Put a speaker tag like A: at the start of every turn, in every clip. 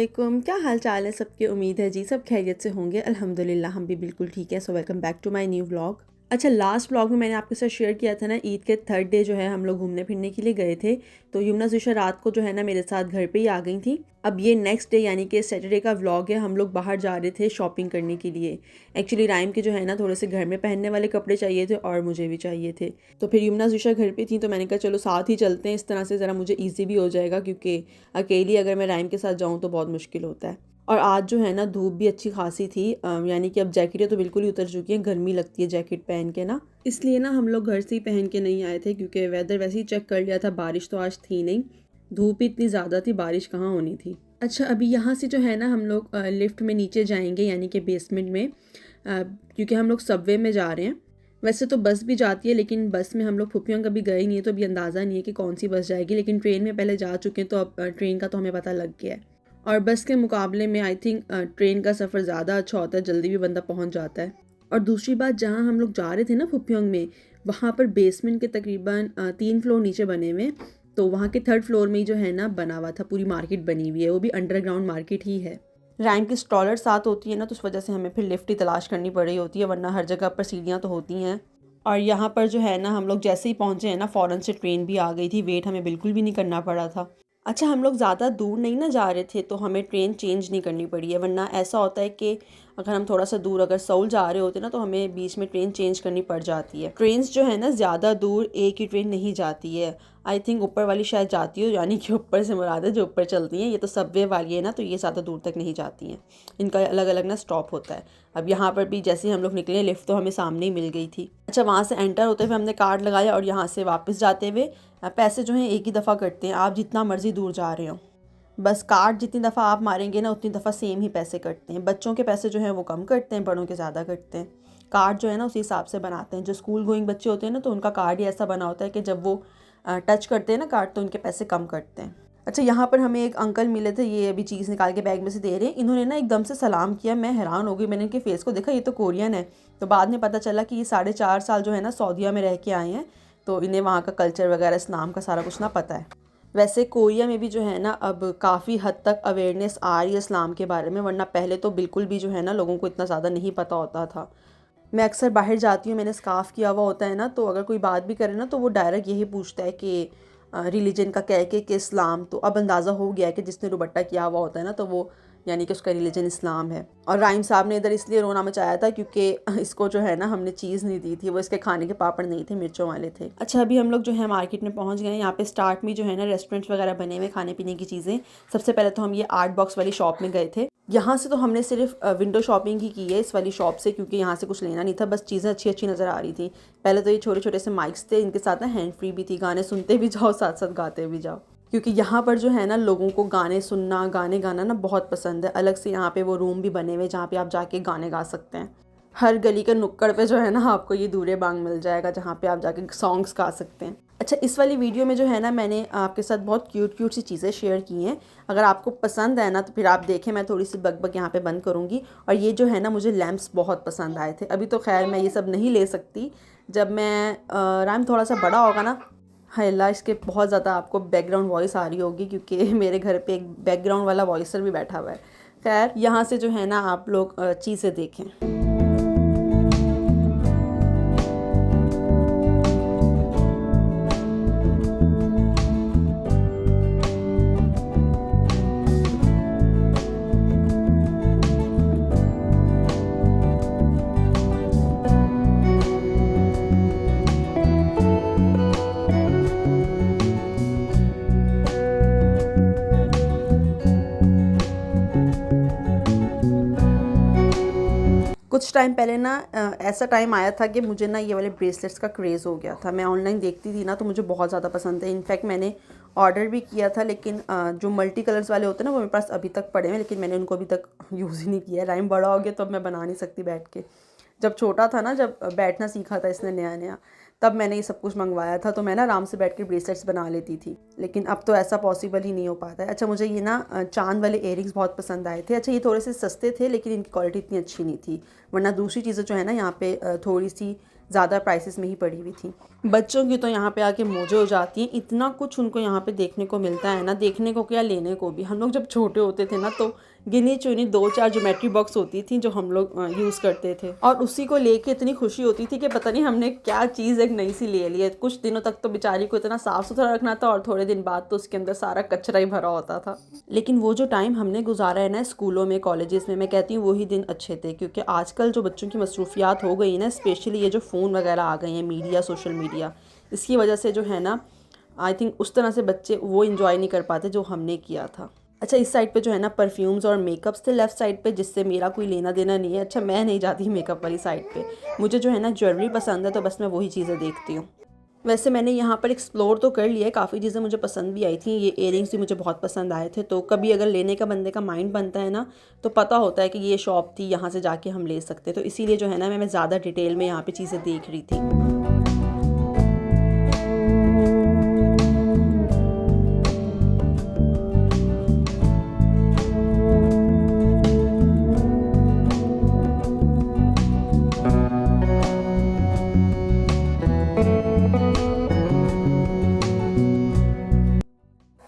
A: वालेकुम, क्या हाल चाल है सबके। उम्मीद है जी सब खैरियत से होंगे। अल्हम्दुलिल्लाह हम भी बिल्कुल ठीक है। So welcome back to my new vlog. अच्छा, लास्ट व्लॉग में मैंने आपके साथ शेयर किया था ना, ईद के थर्ड डे जो है हम लोग घूमने फिरने के लिए गए थे। तो यमुना ज़ुशा रात को जो है ना मेरे साथ घर पे ही आ गई थी। अब ये नेक्स्ट डे यानी कि सैटरडे का व्लॉग है। हम लोग बाहर जा रहे थे शॉपिंग करने के लिए। एक्चुअली राइम के जो है ना थोड़े से घर में पहनने वाले कपड़े चाहिए थे और मुझे भी चाहिए थे। तो फिर यमुना ज़ुशा घर पे थी तो मैंने कहा चलो साथ ही चलते हैं, इस तरह से ज़रा मुझे ईजी भी हो जाएगा, क्योंकि अकेली अगर मैं राइम के साथ जाऊँ तो बहुत मुश्किल होता है। और आज जो है ना धूप भी अच्छी खासी थी, यानी कि अब जैकेटें तो बिल्कुल ही उतर चुकी हैं, गर्मी लगती है जैकेट पहन के ना। इसलिए ना हम लोग घर से ही पहन के नहीं आए थे, क्योंकि वेदर वैसे ही चेक कर लिया था, बारिश तो आज थी नहीं। धूप ही इतनी ज़्यादा थी, बारिश कहाँ होनी थी। अच्छा, अभी यहाँ से जो है ना हम लोग लिफ्ट में नीचे जाएंगे, यानी कि बेसमेंट में, क्योंकि हम लोग सबवे में जा रहे हैं। वैसे तो बस भी जाती है, लेकिन बस में हम लोग फुफियों कभी गए नहीं है, तो अभी अंदाज़ा नहीं है कि कौन सी बस जाएगी। लेकिन ट्रेन में पहले जा चुके हैं, तो अब ट्रेन का तो हमें पता लग गया है। और बस के मुकाबले में आई थिंक ट्रेन का सफ़र ज़्यादा अच्छा होता है, जल्दी भी बंदा पहुंच जाता है। और दूसरी बात, जहां हम लोग जा रहे थे ना फुफियोंग में, वहां पर बेसमेंट के तकरीबन 3 फ्लोर नीचे बने हुए। तो वहाँ के थर्ड फ्लोर में ही जो है ना बना हुआ था, पूरी मार्केट बनी हुई है, वो भी अंडरग्राउंड मार्केट ही है। रैम की स्टॉलर साथ होती है ना, तो उस वजह से हमें फिर लिफ्ट ही तलाश करनी पड़ रही होती है, वरना हर जगह पर सीढ़ियाँ तो होती हैं। और यहाँ पर जो है ना हम लोग जैसे ही पहुँचे हैं ना, फ़ौरन से ट्रेन भी आ गई थी, वेट हमें बिल्कुल भी नहीं करना पड़ा था। अच्छा, हम लोग ज़्यादा दूर नहीं ना जा रहे थे, तो हमें ट्रेन चेंज नहीं करनी पड़ी है, वरना ऐसा होता है कि अगर हम थोड़ा सा दूर अगर सऊल जा रहे होते ना, तो हमें बीच में ट्रेन चेंज करनी पड़ जाती है। ट्रेन्स जो है ना ज़्यादा दूर एक ही ट्रेन नहीं जाती है। आई थिंक ऊपर वाली शायद जाती हो, यानी कि ऊपर से मुराद है जो ऊपर चलती हैं। ये तो सबवे वाली है ना, तो ये ज़्यादा दूर तक नहीं जाती हैं, इनका अलग अलग ना स्टॉप होता है। अब यहाँ पर भी जैसे ही हम लोग निकले, लिफ्ट तो हमें सामने ही मिल गई थी। अच्छा, वहाँ से एंटर होते हुए हमने कार्ड लगाया, और यहाँ से वापस जाते हुए पैसे जो हैं एक ही दफ़ा कटते हैं, आप जितना मर्ज़ी दूर जा रहे हो। बस कार्ड जितनी दफ़ा आप मारेंगे ना, उतनी दफ़ा सेम ही पैसे कटते हैं। बच्चों के पैसे जो हैं वो कम कटते हैं, बड़ों के ज़्यादा कटते हैं। कार्ड जो है ना उसी हिसाब से बनाते हैं। जो स्कूल गोइंग बच्चे होते हैं ना, तो उनका कार्ड ही ऐसा बना होता है कि जब वो टच करते हैं ना कार्ड, तो उनके पैसे कम कटते हैं। अच्छा, यहाँ पर हमें एक अंकल मिले थे, ये अभी चीज़ निकाल के बैग में से दे रहे हैं। इन्होंने ना एकदम से सलाम किया, मैं हैरान हो गई। मैंने इनके फेस को देखा, ये तो कोरियन है। तो बाद में पता चला कि ये 4.5 साल जो है ना सऊदीया में रह के आए हैं, तो इन्हें वहाँ का कल्चर वगैरह, इस्लाम का सारा कुछ ना पता है। वैसे कोरिया में भी जो है ना अब काफ़ी हद तक अवेयरनेस आ रही है इस्लाम के बारे में, वरना पहले तो बिल्कुल भी जो है ना लोगों को इतना ज़्यादा नहीं पता होता था। मैं अक्सर बाहर जाती हूँ, मैंने स्कार्फ़ किया हुआ होता है ना, तो अगर कोई बात भी करे ना, तो वो डायरेक्ट यही पूछता है कि रिलीजन का कह के कि इस्लाम। तो अब अंदाज़ा हो गया है कि जिसने दुपट्टा किया हुआ होता है ना, तो वो यानी कि उसका रिलीजन इस्लाम है। और राइम साहब ने इधर इसलिए रोना मचाया था क्योंकि इसको जो है ना हमने चीज़ नहीं दी थी, वो इसके खाने के पापड़ नहीं थे, मिर्चों वाले थे। अच्छा, अभी हम लोग जो है मार्केट में पहुंच गए हैं। यहाँ पे स्टार्ट में जो है ना रेस्टोरेंट्स वगैरह बने हुए खाने पीने की चीज़ें। सबसे पहले तो हम ये आर्ट बॉक्स वाली शॉप में गए थे। यहाँ से तो हमने सिर्फ विंडो शॉपिंग ही की है इस वाली शॉप से, क्योंकि यहाँ से कुछ लेना नहीं था, बस चीज़ें अच्छी अच्छी नज़र आ रही थी। पहले तो ये छोटे छोटे से माइक्स थे, इनके साथ ना हैंड फ्री भी थी, गाने सुनते भी जाओ साथ साथ गाते भी जाओ। क्योंकि यहाँ पर जो है ना लोगों को गाने सुनना, गाने गाना ना बहुत पसंद है। अलग से यहाँ पे वो रूम भी बने हुए जहाँ पे आप जाके गाने गा सकते हैं। हर गली के नुक्कड़ पे जो है ना आपको ये दूरे बांग मिल जाएगा, जहाँ पे आप जाके सॉन्ग्स गा सकते हैं। अच्छा, इस वाली वीडियो में जो है ना मैंने आपके साथ बहुत क्यूट क्यूट सी चीज़ें शेयर की हैं। अगर आपको पसंद है ना तो फिर आप देखें, मैं थोड़ी सी बक यहाँ पे बंद करूँगी। और ये जो है ना मुझे लैम्प्स बहुत पसंद आए थे। अभी तो खैर मैं ये सब नहीं ले सकती, जब मैं राइम थोड़ा सा बड़ा होगा ना। हाय अल्लाह, इसके बहुत ज़्यादा आपको बैकग्राउंड वॉइस आ रही होगी, क्योंकि मेरे घर पे एक बैकग्राउंड वाला वॉइसर भी बैठा हुआ है। खैर, यहाँ से जो है ना आप लोग चीज़ें देखें। कुछ टाइम पहले ना ऐसा टाइम आया था कि मुझे ना ये वाले ब्रेसलेट्स का क्रेज़ हो गया था। मैं ऑनलाइन देखती थी ना, तो मुझे बहुत ज़्यादा पसंद है। इनफैक्ट मैंने ऑर्डर भी किया था, लेकिन जो मल्टी कलर्स वाले होते हैं ना वो मेरे पास अभी तक पड़े हैं, लेकिन मैंने उनको अभी तक यूज़ ही नहीं किया। राइम बड़ा हो गया तो अब मैं बना नहीं सकती बैठ के। जब छोटा था ना, जब बैठना सीखा था इसने नया नया, तब मैंने ये सब कुछ मंगवाया था। तो मैं ना आराम से बैठ के ब्रेसलेट्स बना लेती थी, लेकिन अब तो ऐसा पॉसिबल ही नहीं हो पाता है। अच्छा, मुझे ये ना चांद वाले इयररिंग्स बहुत पसंद आए थे। अच्छा, ये थोड़े से सस्ते थे लेकिन इनकी क्वालिटी इतनी अच्छी नहीं थी, वरना दूसरी चीज़ें जो है ना यहाँ पे थोड़ी सी ज़्यादा प्राइसेस में ही पड़ी हुई थी। बच्चों की तो यहाँ पे आके मौजें हो जाती हैं, इतना कुछ उनको यहाँ पे देखने को मिलता है ना, देखने को क्या लेने को भी। हम लोग जब छोटे होते थे ना तो गिनी चुनी 2-4 ज्योमेट्री बॉक्स होती थी जो हम लोग यूज़ करते थे, और उसी को लेके इतनी खुशी होती थी कि पता नहीं हमने क्या चीज़ एक नई सी ले ली है। कुछ दिनों तक तो बेचारी को इतना साफ़ सुथरा रखना था और थोड़े दिन बाद तो उसके अंदर सारा कचरा ही भरा होता था। लेकिन वो जो टाइम हमने गुजारा है ना स्कूलों में, कॉलेजेस में, मैं कहती हूँ वही दिन अच्छे थे, क्योंकि आजकल जो बच्चों की मसरूफियात हो गई ना, स्पेशली ये जो फ़ोन वगैरह आ गए हैं, मीडिया, सोशल मीडिया, इसकी वजह से जो है ना आई थिंक उस तरह से बच्चे वो इन्जॉय नहीं कर पाते जो हमने किया था। अच्छा, इस साइड पे जो है ना परफ्यूम्स और मेकअप्स थे लेफ़्ट साइड पे, जिससे मेरा कोई लेना देना नहीं है। अच्छा, मैं नहीं जाती मेकअप वाली साइड पे, मुझे जो है ना ज्वेलरी पसंद है, तो बस मैं वही चीज़ें देखती हूँ। वैसे मैंने यहाँ पर एक्सप्लोर तो कर लिया है, काफ़ी चीज़ें मुझे पसंद भी आई थी। ये इयररिंग्स भी मुझे बहुत पसंद आए थे, तो कभी अगर लेने का बंदे का माइंड बनता है ना, तो पता होता है कि ये शॉप थी, यहाँ से जाके हम ले सकते हैं। तो इसीलिए जो है ना मैं ज़्यादा डिटेल में यहाँ पे चीज़ें देख रही थी।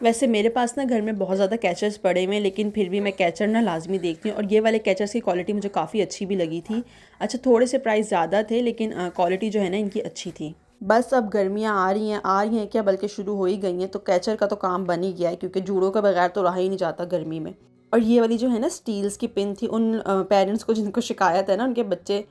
A: वैसे मेरे पास ना घर में बहुत ज़्यादा कैचर्स पड़े हुए हैं, लेकिन फिर भी मैं कैचर ना लाजमी देखती हूँ, और ये वाले कैचर्स की क्वालिटी मुझे काफ़ी अच्छी भी लगी थी। अच्छा, थोड़े से प्राइस ज़्यादा थे, लेकिन क्वालिटी जो है ना इनकी अच्छी थी। बस अब गर्मियाँ आ रही हैं क्या, बल्कि शुरू हो ही गई हैं, तो कैचर का तो काम बन ही गया है, क्योंकि जूड़ों के बगैर तो रहा ही नहीं जाता गर्मी में। और ये वाली जो है ना स्टील्स की पिन थी, उन पेरेंट्स को जिनको शिकायत है ना उनके बच्चे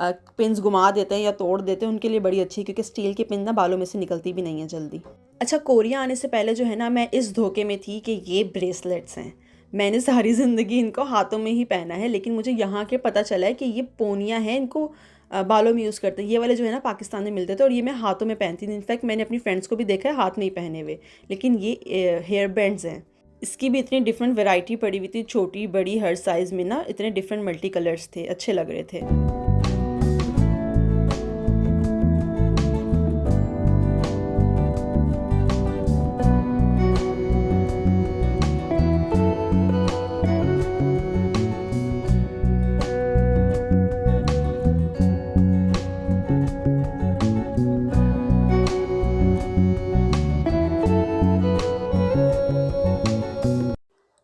A: पिन्स घुमा देते हैं या तोड़ देते हैं, उनके लिए बड़ी अच्छी है, क्योंकि स्टील की पिन ना बालों में से निकलती भी नहीं है जल्दी। अच्छा, कोरिया आने से पहले जो है ना मैं इस धोखे में थी कि ये ब्रेसलेट्स हैं, मैंने सारी ज़िंदगी इनको हाथों में ही पहना है, लेकिन मुझे यहाँ के पता चला है कि ये पोनियाँ हैं, इनको बालों में यूज़ करते हैं। ये वाले जो है ना पाकिस्तान में मिलते थे, और ये मैं हाथों में पहनती थी। इनफैक्ट मैंने अपनी फ्रेंड्स को भी देखा है हाथ में ही पहने हुए, लेकिन ये हेयर बैंड्स हैं। इसकी भी इतनी डिफरेंट वैरायटी पड़ी हुई थी, छोटी बड़ी हर साइज़ में ना, इतने डिफरेंट मल्टी कलर्स थे, अच्छे लग रहे थे।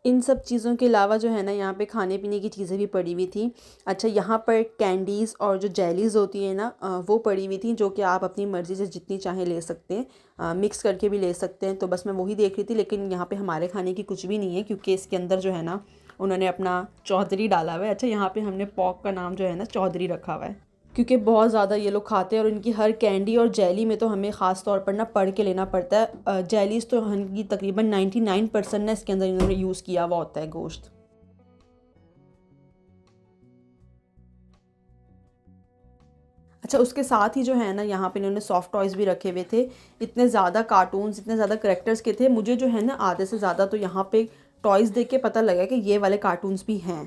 A: इन सब चीज़ों के अलावा जो है ना यहाँ पे खाने पीने की चीज़ें भी पड़ी हुई थी। अच्छा, यहाँ पर कैंडीज़ और जो जेलीज़ होती है ना वो पड़ी हुई थी, जो कि आप अपनी मर्ज़ी से जितनी चाहें ले सकते हैं, मिक्स करके भी ले सकते हैं। तो बस मैं वही देख रही थी, लेकिन यहाँ पे हमारे खाने की कुछ भी नहीं है, क्योंकि इसके अंदर जो है ना उन्होंने अपना चौधरी डाला हुआ है। अच्छा, यहाँ पर हमने पॉक का नाम जो है ना चौधरी रखा हुआ है, क्योंकि बहुत ज़्यादा ये लोग खाते हैं, और इनकी हर कैंडी और जेली में तो हमें ख़ास तौर पर ना पढ़ के लेना पड़ता है। जेलीज़ तो इनकी तकरीबन 99% ना इसके अंदर इन्होंने यूज़ किया हुआ होता है गोश्त। अच्छा, उसके साथ ही जो है ना यहाँ पे इन्होंने सॉफ्ट टॉयज़ भी रखे हुए थे। इतने ज़्यादा कार्टून्स, इतने ज़्यादा करैक्टर्स के थे, मुझे जो है ना आधे से ज़्यादा तो यहाँ पे टॉयज़ देख के पता लगा कि ये वाले कार्टून्स भी हैं।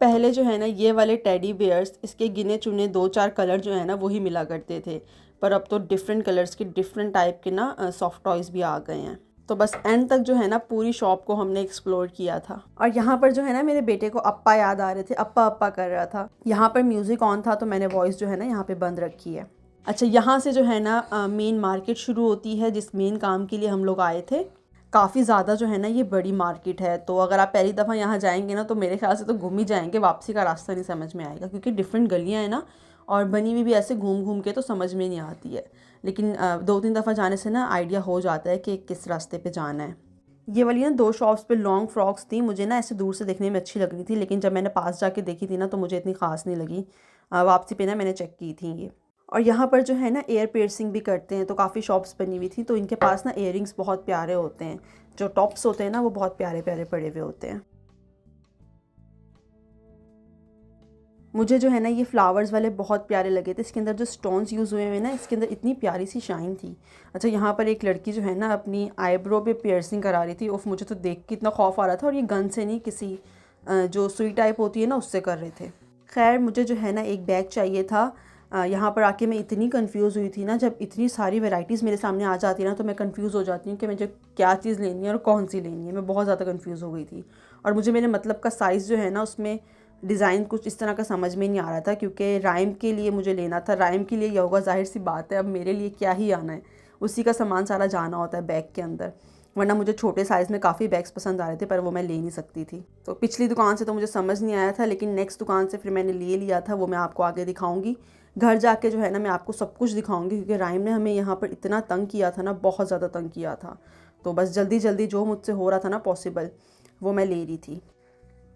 A: पहले जो है ना ये वाले टेडी बियर्स, इसके गिने चुने 2-4 कलर जो है ना वही मिला करते थे, पर अब तो डिफरेंट कलर्स के डिफरेंट टाइप के ना सॉफ्ट टॉयज़ भी आ गए हैं। तो बस एंड तक जो है ना पूरी शॉप को हमने एक्सप्लोर किया था। और यहाँ पर जो है ना मेरे बेटे को अप्पा याद आ रहे थे, अप्पा अप्पा कर रहा था। यहाँ पर म्यूज़िक ऑन था, तो मैंने वॉइस जो है ना यहाँ पे बंद रखी है। अच्छा, यहाँ से जो है ना मेन मार्केट शुरू होती है, जिस मेन काम के लिए हम लोग आए थे। काफ़ी ज़्यादा जो है ना ये बड़ी मार्केट है, तो अगर आप पहली दफ़ा यहाँ जाएंगे ना तो मेरे ख्याल से तो घूम ही जाएंगे, वापसी का रास्ता नहीं समझ में आएगा, क्योंकि डिफरेंट गलियाँ हैं ना, और बनी हुई भी ऐसे घूम घूम के तो समझ में नहीं आती है। लेकिन 2-3 दफ़ा जाने से ना आइडिया हो जाता है कि किस रास्ते पे जाना है। ये वाली ना 2 शॉप्स पे लॉन्ग फ्रॉक्स थी, मुझे ना ऐसे दूर से देखने में अच्छी लग रही थी, लेकिन जब मैंने पास जाके देखी थी ना तो मुझे इतनी ख़ास नहीं लगी। वापसी पे ना मैंने चेक की थी ये। और यहाँ पर जो है ना एयर पियर्सिंग भी करते हैं, तो काफ़ी शॉप्स बनी हुई थी, तो इनके पास ना इयररिंग्स बहुत प्यारे होते हैं, जो टॉप्स होते हैं ना वो बहुत प्यारे प्यारे पड़े हुए होते हैं। मुझे जो है ना ये फ्लावर्स वाले बहुत प्यारे लगे थे। इसके अंदर जो स्टोन्स यूज़ हुए हैं ना, इसके अंदर इतनी प्यारी सी शाइन थी। अच्छा, यहाँ पर एक लड़की जो है ना अपनी आईब्रो पे पियर्सिंग करा रही थी। उफ, मुझे तो देख के इतना खौफ आ रहा था। और ये गन से नहीं, किसी जो सुई टाइप होती है ना उससे कर रहे थे। खैर, मुझे जो है ना एक बैग चाहिए था। यहाँ पर आके मैं इतनी कंफ्यूज हुई थी ना, जब इतनी सारी वैरायटीज़ मेरे सामने आ जाती है ना तो मैं कंफ्यूज हो जाती हूँ कि मुझे क्या चीज़ लेनी है और कौन सी लेनी है। मैं बहुत ज़्यादा कंफ्यूज हो गई थी। और मुझे मेरे मतलब का साइज़ जो है ना उसमें डिज़ाइन कुछ इस तरह का समझ में नहीं आ रहा था, क्योंकि राइम के लिए मुझे लेना था। राइम के लिए यह होगा, जाहिर सी बात है, अब मेरे लिए क्या ही आना है, उसी का सामान सारा जाना होता है बैग के अंदर। वरना मुझे छोटे साइज़ में काफ़ी बैग्स पसंद आ रहे थे, पर वो मैं ले नहीं सकती थी। तो पिछली दुकान से तो मुझे समझ नहीं आया था, लेकिन नेक्स्ट दुकान से फिर मैंने ले लिया था। वो मैं आपको आगे दिखाऊंगी। घर जाके जो है ना मैं आपको सब कुछ दिखाऊंगी, क्योंकि राइम ने हमें यहाँ पर इतना तंग किया था ना, बहुत ज़्यादा तंग किया था। तो बस जल्दी जल्दी जो मुझसे हो रहा था ना पॉसिबल, वो मैं ले रही थी।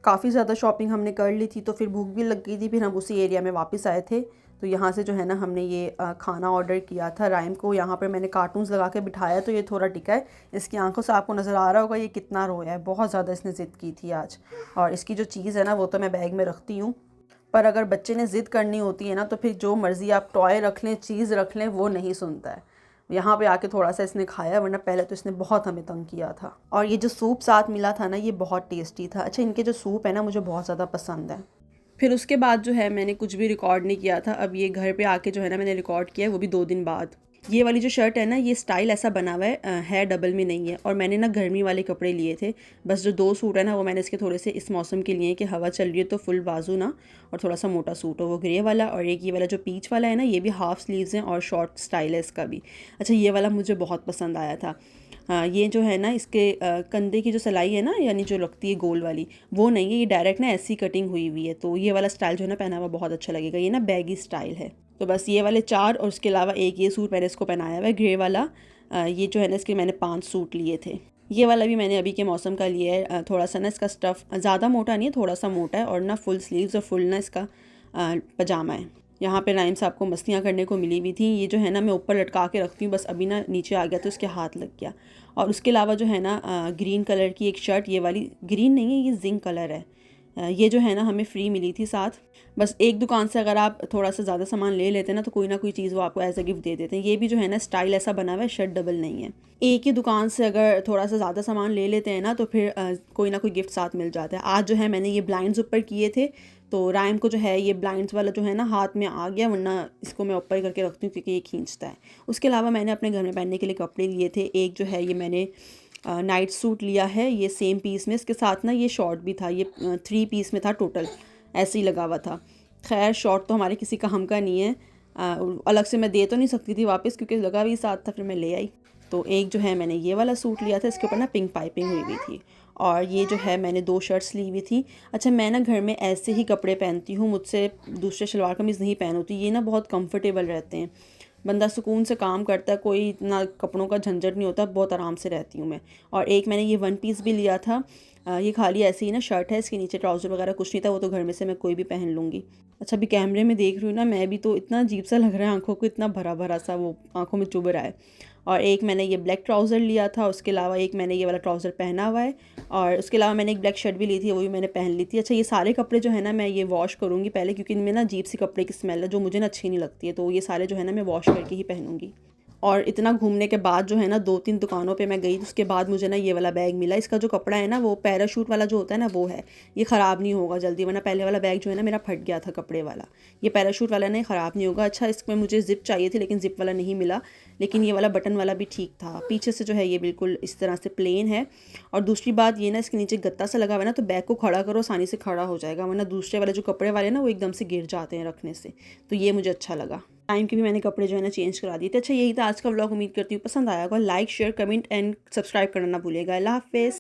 A: काफ़ी ज़्यादा शॉपिंग हमने कर ली थी, तो फिर भूख भी लग गई थी। फिर हम उसी एरिया में वापस आए थे। तो यहाँ से जो है ना हमने ये खाना ऑर्डर किया था। राइम को यहाँ पर मैंने कार्टून्स लगा के बिठाया, तो ये थोड़ा टिका है। इसकी आंखों से आपको नज़र आ रहा होगा ये कितना रोया है, बहुत ज़्यादा इसने ज़िद की थी आज। और इसकी जो चीज़ है ना वो तो मैं बैग में रखती हूँ, पर अगर बच्चे ने ज़िद करनी होती है ना तो फिर जो मर्ज़ी आप टॉय रख लें, चीज़ रख लें, वो नहीं सुनता है। यहाँ पे आके थोड़ा सा इसने खाया, वरना पहले तो इसने बहुत हमें तंग किया था। और ये जो सूप साथ मिला था ना, ये बहुत टेस्टी था। अच्छा, इनके जो सूप है ना मुझे बहुत ज़्यादा पसंद है। फिर उसके बाद जो है मैंने कुछ भी रिकॉर्ड नहीं किया था। अब ये घर पे आके जो है ना मैंने रिकॉर्ड किया है, वो भी 2 दिन बाद। ये वाली जो शर्ट है ना, ये स्टाइल ऐसा बना हुआ है डबल में नहीं है। और मैंने ना गर्मी वाले कपड़े लिए थे। बस जो 2 सूट है ना वो मैंने इसके थोड़े से इस मौसम के लिए कि हवा चल रही है तो फुल बाजू ना, और थोड़ा सा मोटा सूट हो, वो ग्रे वाला। और एक ये वाला जो पीच वाला है ना, ये भी हाफ स्लीव्स हैं और शॉर्ट स्टाइल है इसका भी। अच्छा, ये वाला मुझे बहुत पसंद आया था। हाँ, ये जो है ना इसके कंधे की जो सिलाई है ना, यानी जो लगती है गोल वाली, वो नहीं है, ये डायरेक्ट ना ऐसी कटिंग हुई हुई है। तो ये वाला स्टाइल जो है ना पहना हुआ बहुत अच्छा लगेगा। ये ना बैगी स्टाइल है। तो बस ये वाले 4, और उसके अलावा एक ये सूट मैंने इसको पहनाया हुआ है ग्रे वाला। ये जो है ना इसके मैंने 5 सूट लिए थे। ये वाला भी मैंने अभी के मौसम का लिया है। थोड़ा सा ना इसका स्टफ़ ज़्यादा मोटा नहीं है, थोड़ा सा मोटा है, और ना फुल स्लीव्स और फुल ना इसका पजामा है। यहाँ पे राइम साहब को मस्तियाँ करने को मिली हुई थी। ये जो है ना मैं ऊपर लटका के रखती हूँ, बस अभी ना नीचे आ गया तो इसके हाथ लग गया। और उसके अलावा जो है ना ग्रीन कलर की एक शर्ट, ये वाली ग्रीन नहीं है, ये जिंक कलर है। ये जो है ना हमें फ्री मिली थी साथ। बस एक दुकान से अगर आप थोड़ा सा ज़्यादा सामान ले लेते हैं ना, तो कोई ना कोई चीज़ वो आपको एज अ गिफ्ट दे देते हैं। ये भी जो है ना स्टाइल ऐसा बना हुआ है, शर्ट डबल नहीं है। एक ही दुकान से अगर थोड़ा सा ज़्यादा सामान ले लेते हैं ना, तो फिर कोई ना कोई गिफ्ट साथ मिल जाता है। आज जो है मैंने ये ब्लाइंड्स ऊपर किए थे, तो राइम को जो है ये ब्लाइंड्स वाला जो है ना हाथ में आ गया, वरना इसको मैं ऊपर करके रखती हूँ क्योंकि ये खींचता है। उसके अलावा मैंने अपने घर में पहनने के लिए कपड़े लिए थे। एक जो है ये मैंने नाइट सूट लिया है, ये सेम पीस में, इसके साथ ना ये शॉर्ट भी था। ये 3 पीस में था टोटल, ऐसे ही लगा हुआ था। खैर, शॉर्ट तो हमारे किसी काम का नहीं है। अलग से मैं दे तो नहीं सकती थी वापस, क्योंकि लगा भी साथ था, फिर मैं ले आई। तो एक जो है मैंने ये वाला सूट लिया था, इसके ऊपर ना पिंक पाइपिंग हुई हुई थी। और ये जो है मैंने 2 शर्ट्स ली हुई थी। अच्छा, मैं ना घर में ऐसे ही कपड़े पहनती हूँ, मुझसे दूसरे शलवार कमीज़ नहीं पहन होती। ये ना बहुत कंफर्टेबल रहते हैं, बंदा सुकून से काम करता है, कोई इतना कपड़ों का झंझट नहीं होता, बहुत आराम से रहती हूँ मैं। और एक मैंने ये 1 पीस भी लिया था। ये खाली ऐसे ही ना शर्ट है, इसके नीचे ट्राउज़र वगैरह कुछ नहीं था, वो तो घर में से मैं कोई भी पहन लूँगी। अच्छा, अभी कैमरे में देख रही हूँ ना मैं भी, तो इतना अजीब सा लग रहा है आँखों को, इतना भरा भरा सा वो आँखों में चुभ रहा है। और एक मैंने ये ब्लैक ट्राउज़र लिया था, उसके अलावा एक मैंने ये वाला ट्राउज़र पहना हुआ है। और उसके अलावा मैंने एक ब्लैक शर्ट भी ली थी, वो भी मैंने पहन ली थी। अच्छा, ये सारे कपड़े जो है ना मैं ये वॉश करूँगी पहले, क्योंकि इनमें ना अजीब सी कपड़े की स्मेल है जो मुझे ना अच्छी नहीं लगती है। तो ये सारे जो है ना मैं वॉश करके ही पहनूँगी। और इतना घूमने के बाद जो है ना 2-3 दुकानों पे मैं गई, तो उसके बाद मुझे ना ये वाला बैग मिला। इसका जो कपड़ा है ना वो पैराशूट वाला जो होता है ना वो है, ये ख़राब नहीं होगा जल्दी, वरना पहले वाला बैग जो है ना मेरा फट गया था कपड़े वाला। ये पैराशूट वाला नहीं, ख़राब नहीं होगा। अच्छा, इसमें मुझे ज़िप चाहिए थी लेकिन ज़िप वाला नहीं मिला, लेकिन ये वाला बटन वाला भी ठीक था। पीछे से जो है ये बिल्कुल इस तरह से प्लेन है। और दूसरी बात ये ना, इसके नीचे गत्ता सा लगा हुआ है ना, तो बैग को खड़ा करो आसानी से खड़ा हो जाएगा, वरना दूसरे वाले जो कपड़े वाले ना वो एकदम से गिर जाते हैं रखने से। तो ये मुझे अच्छा लगा। टाइम के भी मैंने कपड़े जो है ना चेंज करा दिए थे। अच्छा, यही था आज का व्लॉग। उम्मीद करती हूँ पसंद आया होगा। Like, share, comment and subscribe करना ना भूलिएगा। अल्लाह हाफ़िज़।